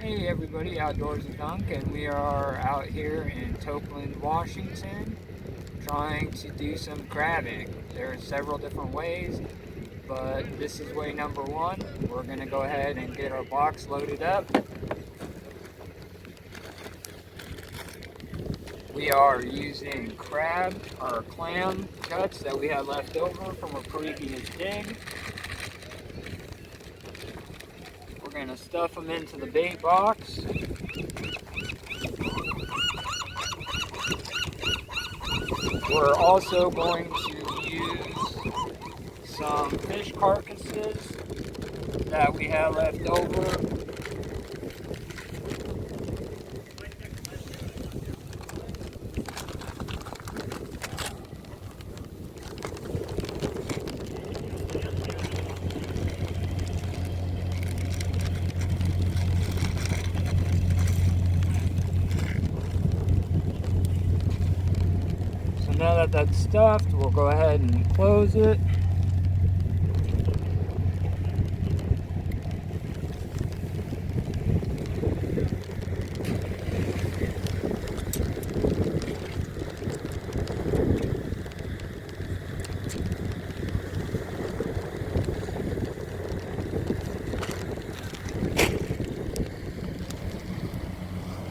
Hey everybody, Outdoors with Dunk, and we are out here in Tokeland, Washington, trying to do some crabbing. There are several different ways, but this is way number one. We're going to go ahead and get our box loaded up. We are using crab or clam guts that we had left over from a previous dig. We're going to stuff them into the bait box. We're also going to use some fish carcasses that we have left over. Now that that's stuffed, we'll go ahead and close it.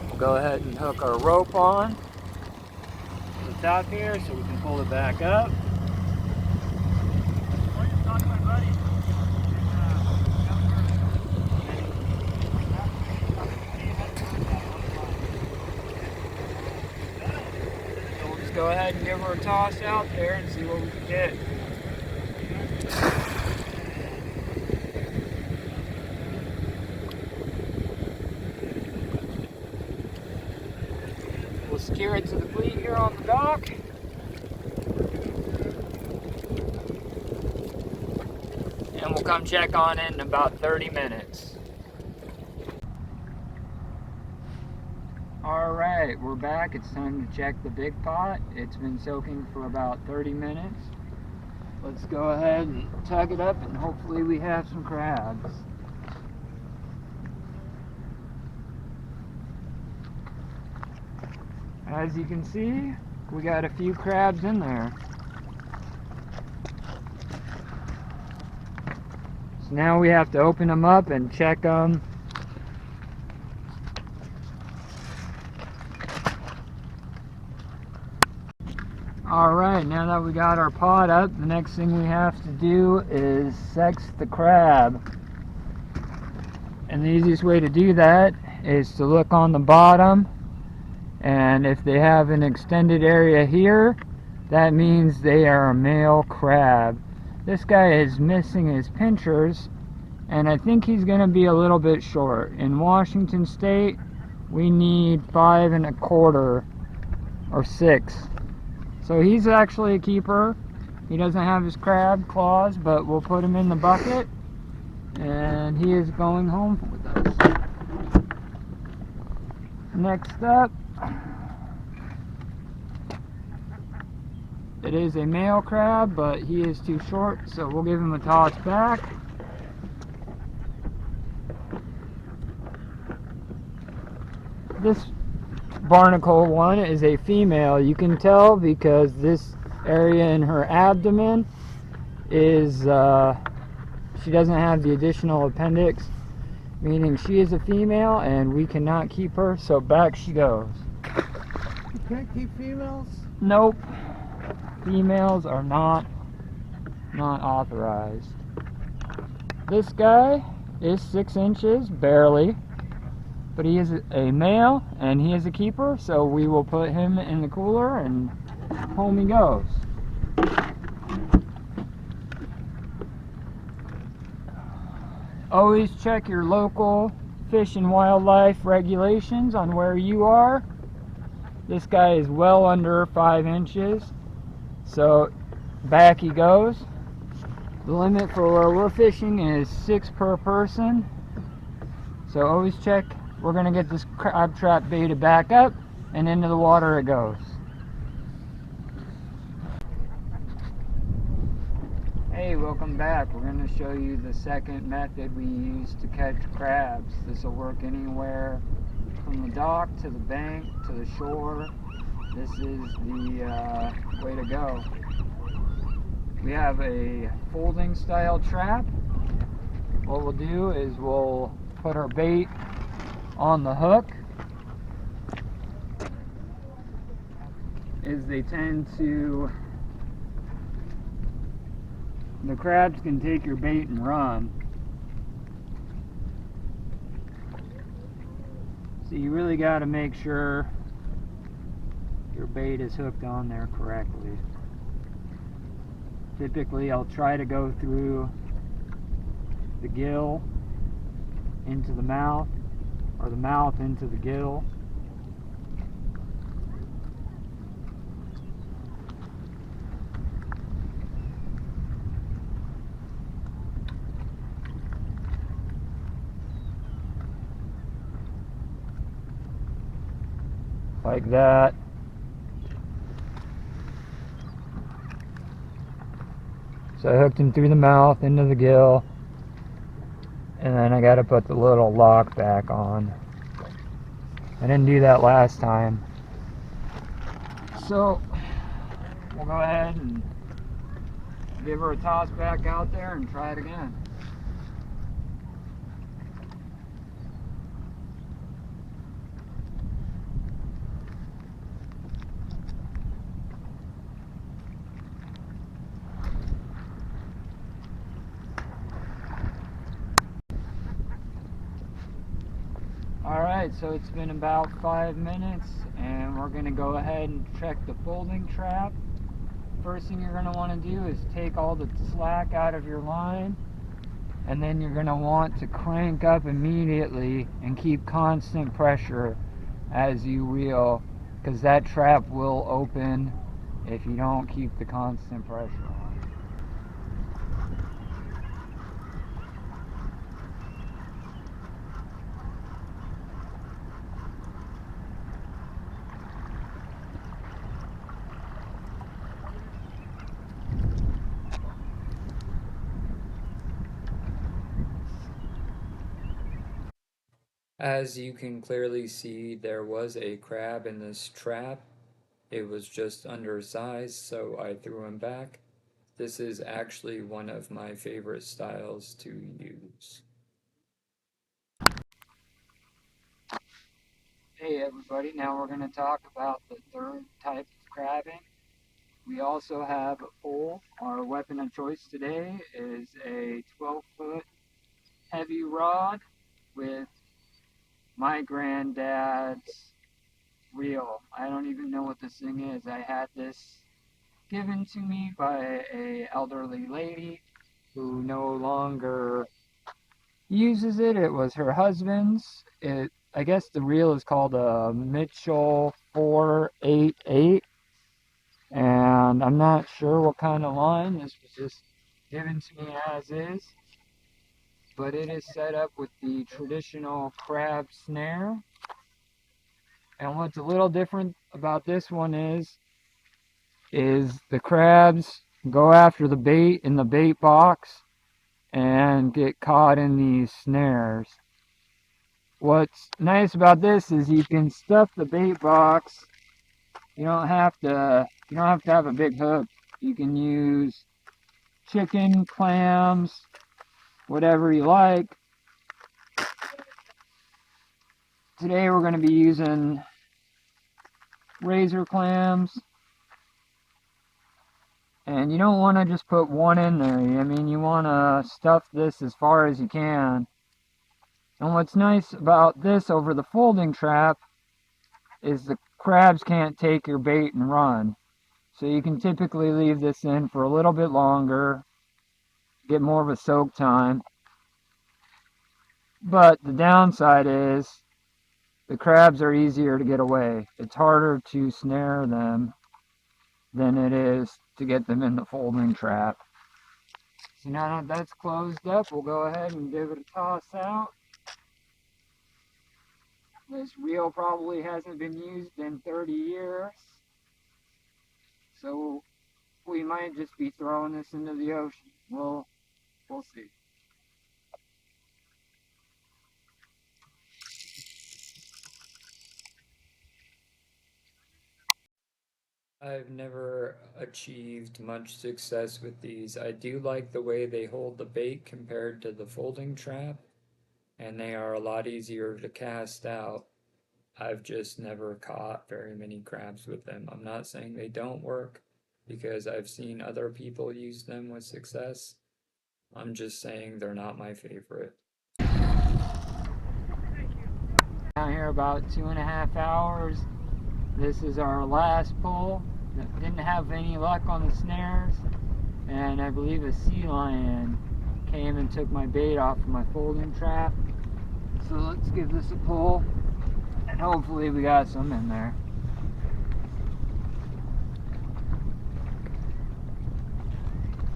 We'll go ahead and hook our rope on top here so we can pull it back up. So we'll just go ahead and give her a toss out there and see what we can get. We'll secure it to the cleat here on the dock. And we'll come check on it in about 30 minutes. Alright, we're back. It's time to check the big pot. It's been soaking for about 30 minutes. Let's go ahead and tug it up and hopefully we have some crabs. As you can see, we got a few crabs in there. So now we have to open them up and check them. Alright, now that we got our pot up, the next thing we have to do is sex the crab. And the easiest way to do that is to look on the bottom. And if they have an extended area here, that means they are a male crab. This guy is missing his pinchers, and I think he's going to be a little bit short. In Washington State, we need 5 1/4 or 6. So he's actually a keeper. He doesn't have his crab claws, but we'll put him in the bucket, and he is going home with us. Next up, it is a male crab, but he is too short, so we'll give him a toss back. This barnacle one is a female. You can tell because this area in her abdomen is, she doesn't have the additional appendix, meaning she is a female and we cannot keep her, so back she goes. You can't keep females? Nope. Females are not authorized. This guy is 6 inches, barely, but he is a male and he is a keeper, so we will put him in the cooler and home he goes. Always check your local fish and wildlife regulations on where you are. This guy is well under 5 inches, so back he goes. The limit for where we're fishing is 6 per person, so always check. We're going to get this crab trap baited back up, and into the water it goes. Hey, welcome welcome back. We're going to show you the second method we use to catch crabs. This will work anywhere from the dock to the bank to the shore. This is the way to go. We have a folding style trap. What we'll do is we'll put our bait on the hook. They tend to, the crabs can take your bait and run. So you really got to make sure your bait is hooked on there correctly. Typically I'll try to go through the gill into the mouth, or the mouth into the gill. Like that. So I hooked him through the mouth into the gill, and then I got to put the little lock back on. I didn't do that last time. So we'll go ahead and give her a toss back out there and try it again. Alright, so it's been about 5 minutes and we're going to go ahead and check the folding trap. First thing you're going to want to do is take all the slack out of your line, and then you're going to want to crank up immediately and keep constant pressure as you reel, because that trap will open if you don't keep the constant pressure on. As you can clearly see, there was a crab in this trap. It was just undersized, so I threw him back. This is actually one of my favorite styles to use. Hey everybody, now we're going to talk about the third type of crabbing. We also have a pole. Our weapon of choice today is a 12-foot heavy rod with my granddad's reel. I don't even know what this thing is. I had this given to me by a elderly lady who no longer uses it. It was her husband's. I guess the reel is called a Mitchell 488, and I'm not sure what kind of line. This was just given to me as is, but it is set up with the traditional crab snare. And what's a little different about this one is the crabs go after the bait in the bait box and get caught in these snares. What's nice about this is you can stuff the bait box. You don't have to have a big hook. You can use chicken, clams, whatever you like. Today we're going to be using razor clams. And you don't want to just put one in there. I mean, you want to stuff this as far as you can. And what's nice about this over the folding trap is the crabs can't take your bait and run. So you can typically leave this in for a little bit longer, get more of a soak time. But the downside is the crabs are easier to get away. It's harder to snare them than it is to get them in the folding trap. So now that that's closed up, we'll go ahead and give it a toss out. This reel probably hasn't been used in 30 years, so we might just be throwing this into the ocean. We'll We'll see. I've never achieved much success with these. I do like the way they hold the bait compared to the folding trap, and they are a lot easier to cast out. I've just never caught very many crabs with them. I'm not saying they don't work because I've seen other people use them with success. I'm just saying they're not my favorite. Down here about 2.5 hours. This is our last pull. Didn't have any luck on the snares, and I believe a sea lion came and took my bait off of my folding trap. So let's give this a pull, and hopefully we got some in there.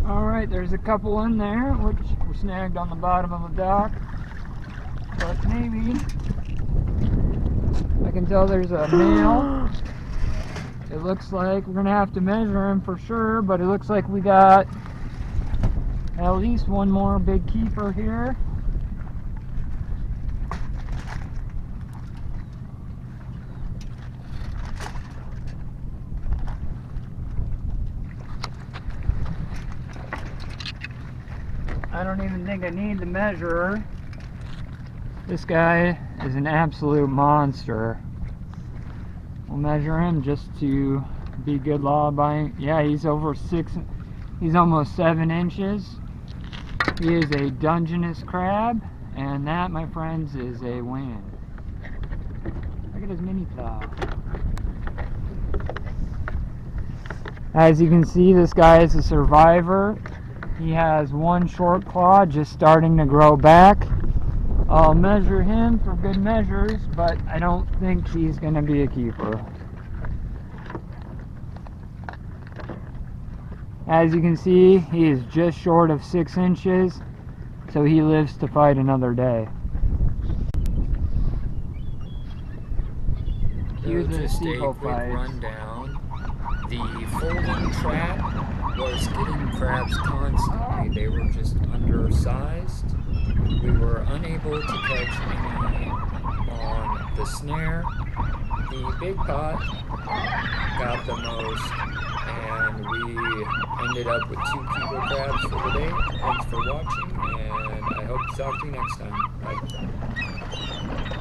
Alright, there's a couple in there, which were snagged on the bottom of the dock. But maybe, I can tell there's a male. It looks like we're going to have to measure him for sure, but it looks like we got at least one more big keeper here. I don't even think I need the measurer. This guy is an absolute monster. We'll measure him just to be good law abiding. Yeah, he's over 6, he's almost 7 inches. He is a Dungeness crab, and that, my friends, is a win. Look at his mini claw. As you can see, this guy is a survivor. He has one short claw just starting to grow back. I'll measure him for good measures, but I don't think he's going to be a keeper. As you can see, he is just short of 6 inches, so he lives to fight another day. Here's the Seagull fight. Rundown. The folding trap was getting crabs constantly. They were just undersized. We were unable to catch any on the snare. The big pot got the most, and we ended up with 2 keeper crabs for the day. Thanks for watching, and I hope to talk to you next time. Bye.